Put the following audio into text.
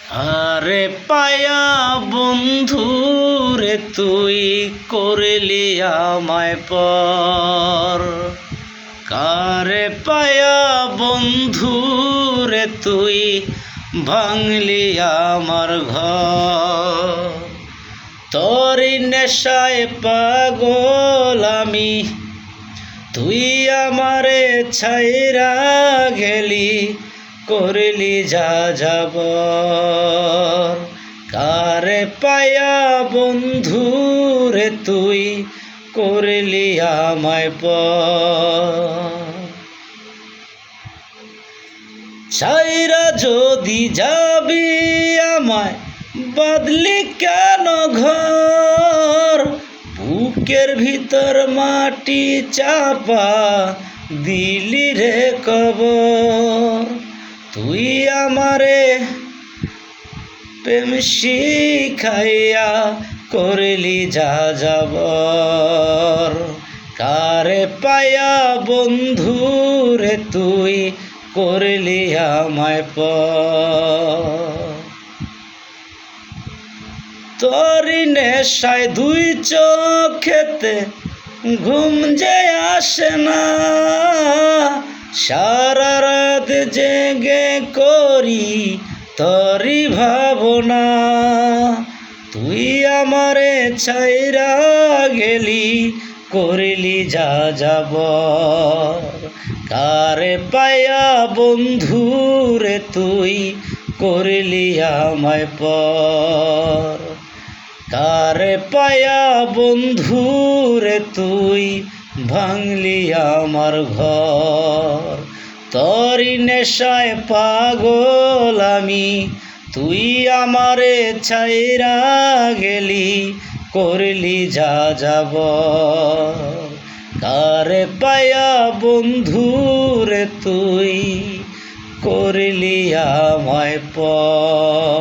আরে পায়া বন্ধু রে তুই করলি আমায় পর। কারে পায়া বন্ধু রে তুই ভাঙলি আমার ঘর। তোরি নেশায় পাগল আমি, তুই আমারে ছাইরা গেলি, করলি যা যাব। কারে পায়া বন্ধু রে তুই করলি আমায় পর। ছাইরা যদি যাবি আমায় বাদলি কেন ঘর। বুকের ভিতর মাটি চাপা দিলি রে কবর। তুই আমারে প্রেম শিখাইয়া করলি যা যাবর। কারে পায়া বন্ধু রে তুই করলি আমায় পর। তোরি নেশায় দুই চোখেতে ঘুম যে আসে না। সারা রাত জেগে করি তোরি ভাবনা। তুই আমারে ছাইরা গেলি, করলি যা যাব। কারে পায়া বন্ধু রে তুই করলি আমায় পর। কারে পায়া বন্ধু রে তুই ভাঙলি আমার ঘর। তোরি নেশায় পাগল আমি, তুই আমারে ছাইরা গেলি, করলি যা যাব। কারে পায়া বন্ধু রে তুই করলি আমায় পর।